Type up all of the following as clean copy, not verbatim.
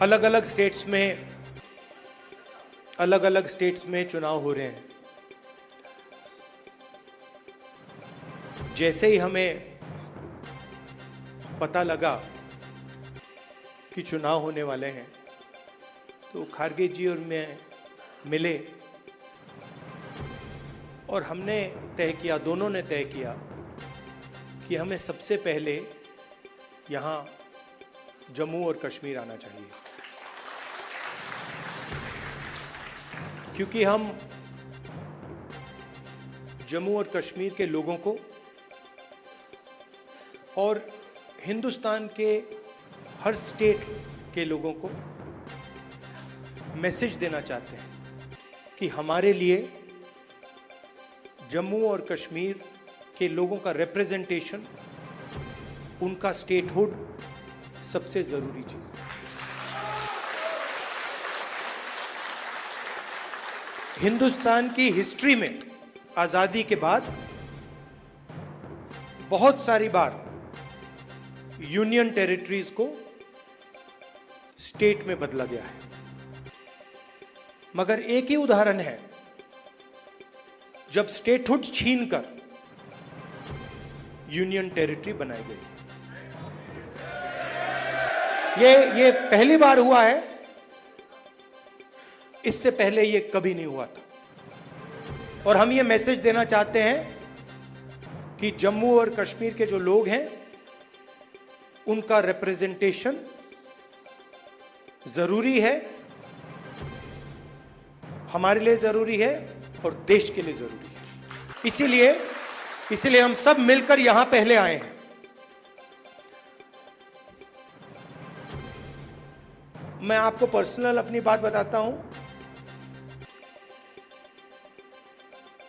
अलग अलग स्टेट्स में चुनाव हो रहे हैं। जैसे ही हमें पता लगा कि चुनाव होने वाले हैं तो खारगे जी और मैं मिले और हमने तय किया, दोनों ने तय किया कि हमें सबसे पहले यहाँ जम्मू और कश्मीर आना चाहिए, क्योंकि हम जम्मू और कश्मीर के लोगों को और हिंदुस्तान के हर स्टेट के लोगों को मैसेज देना चाहते हैं कि हमारे लिए जम्मू और कश्मीर के लोगों का रिप्रेजेंटेशन, उनका स्टेटहुड सबसे जरूरी चीज है। हिंदुस्तान की हिस्ट्री में आजादी के बाद बहुत सारी बार यूनियन टेरिटरीज को स्टेट में बदला गया है, मगर एक ही उदाहरण है जब स्टेटहुड छीनकर यूनियन टेरिटरी बनाई गई। ये पहली बार हुआ है, इससे पहले ये कभी नहीं हुआ था। और हम ये मैसेज देना चाहते हैं कि जम्मू और कश्मीर के जो लोग हैं उनका रिप्रेजेंटेशन जरूरी है, हमारे लिए जरूरी है और देश के लिए जरूरी है। इसीलिए हम सब मिलकर यहां पहले आए हैं। मैं आपको पर्सनल अपनी बात बताता हूं।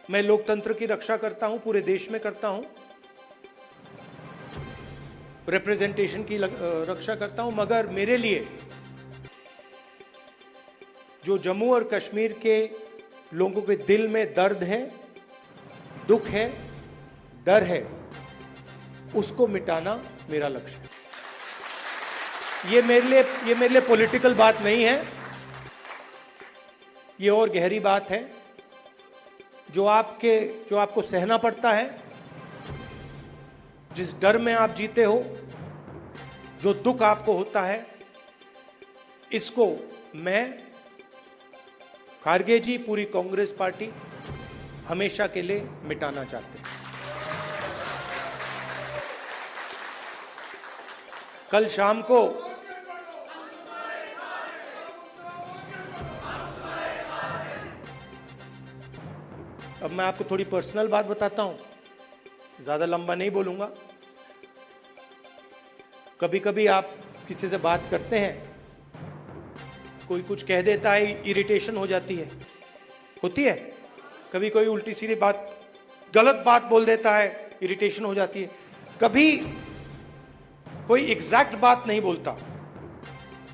मैं लोकतंत्र की रक्षा करता हूं, पूरे देश में करता हूं, रिप्रेजेंटेशन की रक्षा करता हूं, मगर मेरे लिए जो जम्मू और कश्मीर के लोगों के दिल में दर्द है, दुख है, डर है, उसको मिटाना मेरा लक्ष्य है। ये मेरे लिए पॉलिटिकल बात नहीं है, ये और गहरी बात है जो आपको सहना पड़ता है, जिस डर में आप जीते हो, जो दुख आपको होता है, इसको मैं, खारगे जी, पूरी कांग्रेस पार्टी हमेशा के लिए मिटाना चाहते हैं। कल शाम को अब मैं आपको थोड़ी पर्सनल बात बताता हूं, ज्यादा लंबा नहीं बोलूंगा। कभी कभी आप किसी से बात करते हैं, कोई कुछ कह देता है, इरिटेशन हो जाती है, होती है। कभी कोई उल्टी सीधी बात, गलत बात बोल देता है, इरिटेशन हो जाती है। कभी कोई एग्जैक्ट बात नहीं बोलता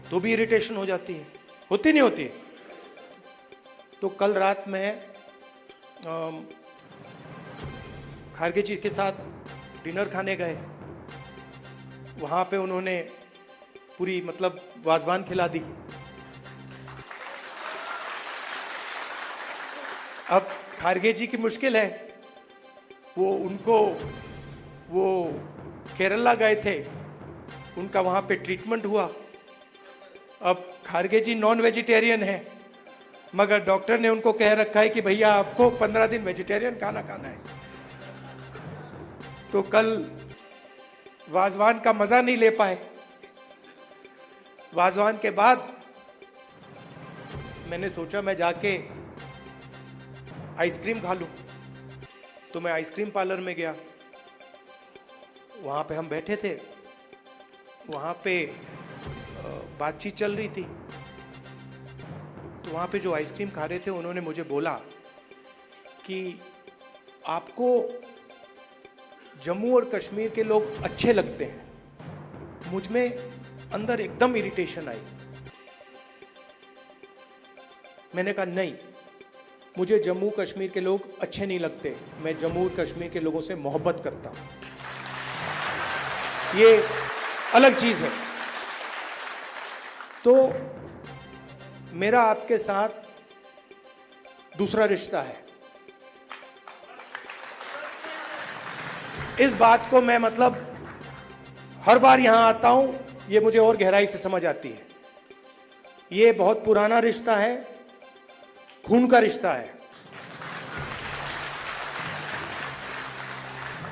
तो भी इरिटेशन हो जाती है, होती नहीं होती है। तो कल रात में खारगे जी के साथ डिनर खाने गए, वहां पे उन्होंने पूरी वाजवान खिला दी। अब खारगे जी की मुश्किल है, वो केरला गए थे, उनका वहां पे ट्रीटमेंट हुआ। अब खारगे जी नॉन वेजिटेरियन है, मगर डॉक्टर ने उनको कह रखा है कि भैया आपको 15 दिन वेजिटेरियन खाना खाना है। तो कल वाजवान का मजा नहीं ले पाए। वाजवान के बाद मैंने सोचा मैं जाके आइसक्रीम खा लूं, तो मैं आइसक्रीम पार्लर में गया। वहां पे हम बैठे थे, वहां पे बातचीत चल रही थी। तो वहां पे जो आइसक्रीम खा रहे थे, उन्होंने मुझे बोला कि आपको जम्मू और कश्मीर के लोग अच्छे लगते हैं। मुझ में अंदर एकदम इरिटेशन आई। मैंने कहा नहीं, मुझे जम्मू कश्मीर के लोग अच्छे नहीं लगते, मैं जम्मू और कश्मीर के लोगों से मोहब्बत करता हूं, ये अलग चीज है। तो मेरा आपके साथ दूसरा रिश्ता है। इस बात को मैं मतलब हर बार यहां आता हूं, ये मुझे और गहराई से समझ आती है। ये बहुत पुराना रिश्ता है, खून का रिश्ता है।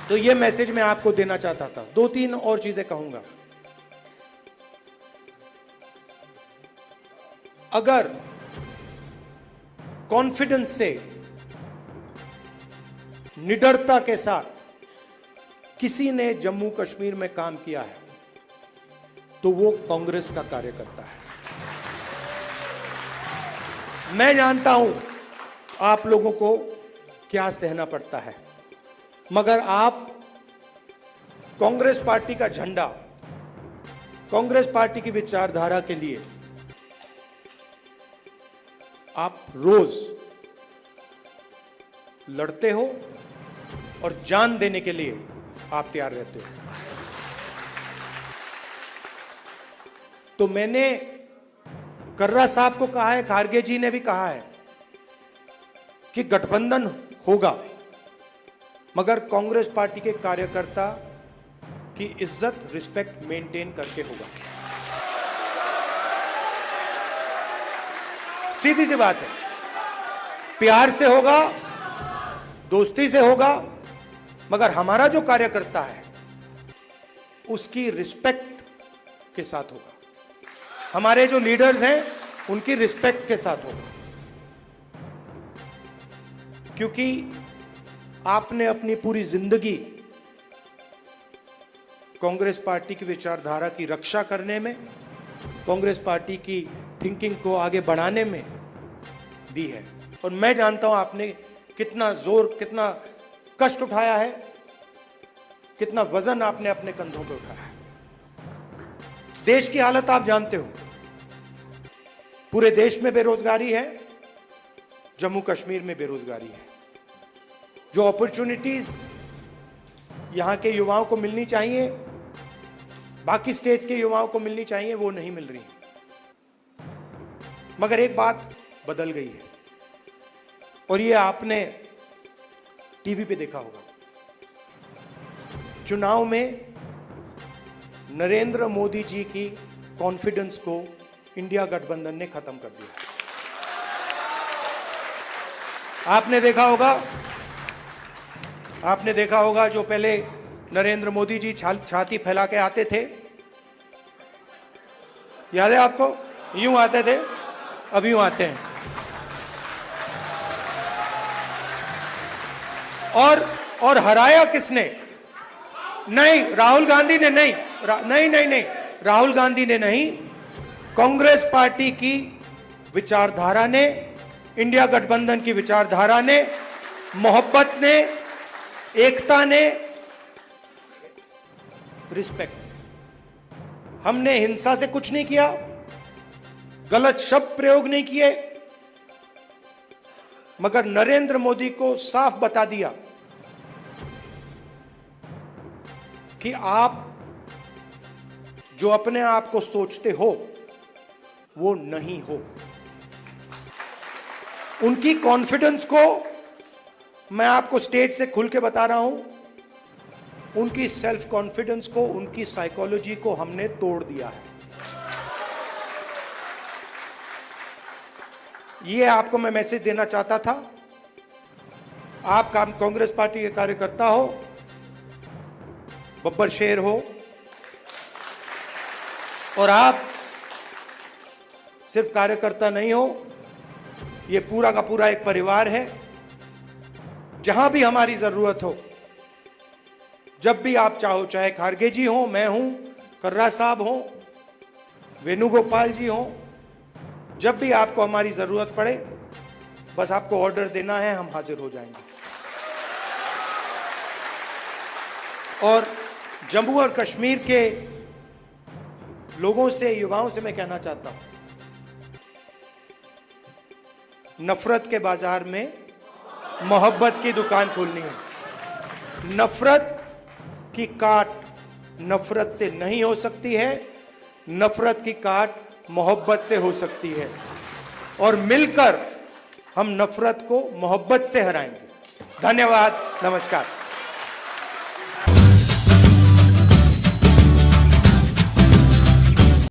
तो ये मैसेज मैं आपको देना चाहता था। 2-3 और चीजें कहूंगा। अगर कॉन्फिडेंस से, निडरता के साथ किसी ने जम्मू कश्मीर में काम किया है तो वो कांग्रेस का कार्यकर्ता है। मैं जानता हूं आप लोगों को क्या सहना पड़ता है, मगर आप कांग्रेस पार्टी का झंडा, कांग्रेस पार्टी की विचारधारा के लिए आप रोज लड़ते हो और जान देने के लिए आप तैयार रहते हो। तो मैंने कर्रा साहब को कहा है, खारगे जी ने भी कहा है कि गठबंधन होगा, मगर कांग्रेस पार्टी के कार्यकर्ता की इज्जत, रिस्पेक्ट मेंटेन करके होगा। सीधी सी बात है, प्यार से होगा, दोस्ती से होगा, मगर हमारा जो कार्यकर्ता है उसकी रिस्पेक्ट के साथ होगा। हमारे जो लीडर्स हैं उनकी रिस्पेक्ट के साथ होगा, क्योंकि आपने अपनी पूरी जिंदगी कांग्रेस पार्टी की विचारधारा की रक्षा करने में, कांग्रेस पार्टी की थिंकिंग को आगे बढ़ाने में दी है। और मैं जानता हूं आपने कितना जोर, कितना कष्ट उठाया है, कितना वजन आपने अपने कंधों पे उठाया है। देश की हालत आप जानते हो, पूरे देश में बेरोजगारी है, जम्मू कश्मीर में बेरोजगारी है। जो अपॉर्चुनिटीज यहां के युवाओं को मिलनी चाहिए, बाकी स्टेट्स के युवाओं को मिलनी चाहिए, वो नहीं मिल रही। मगर एक बात बदल गई है, और ये आपने टीवी पे देखा होगा। चुनाव में नरेंद्र मोदी जी की कॉन्फिडेंस को इंडिया गठबंधन ने खत्म कर दिया। आपने देखा होगा जो पहले नरेंद्र मोदी जी छाती फैला के आते थे, याद है आपको? यूं आते थे, अब यूं आते हैं। और हराया किसने? नहीं, राहुल गांधी ने नहीं, नहीं, राहुल गांधी ने नहीं, कांग्रेस पार्टी की विचारधारा ने, इंडिया गठबंधन की विचारधारा ने, मोहब्बत ने, एकता ने, रिस्पेक्ट। हमने हिंसा से कुछ नहीं किया, गलत शब्द प्रयोग नहीं किए, मगर नरेंद्र मोदी को साफ बता दिया कि आप जो अपने आप को सोचते हो वो नहीं हो। उनकी कॉन्फिडेंस को मैं आपको स्टेज से खुल के बता रहा हूं, उनकी सेल्फ कॉन्फिडेंस को, उनकी साइकोलॉजी को हमने तोड़ दिया है। ये आपको मैं मैसेज देना चाहता था। आप कांग्रेस पार्टी के कार्यकर्ता हो, बब्बर शेर हो, और आप सिर्फ कार्यकर्ता नहीं हो, ये पूरा का पूरा एक परिवार है। जहां भी हमारी जरूरत हो, जब भी आप चाहो, चाहे खारगे जी हो, मैं हूं, कर्रा साहब हो, वेणुगोपाल जी हो, जब भी आपको हमारी जरूरत पड़े, बस आपको ऑर्डर देना है, हम हाजिर हो जाएंगे। और जम्मू और कश्मीर के लोगों से, युवाओं से मैं कहना चाहता हूं, नफरत के बाजार में मोहब्बत की दुकान खोलनी है। नफरत की काट नफरत से नहीं हो सकती है, नफरत की काट मोहब्बत से हो सकती है, और मिलकर हम नफरत को मोहब्बत से हराएंगे। धन्यवाद, नमस्कार।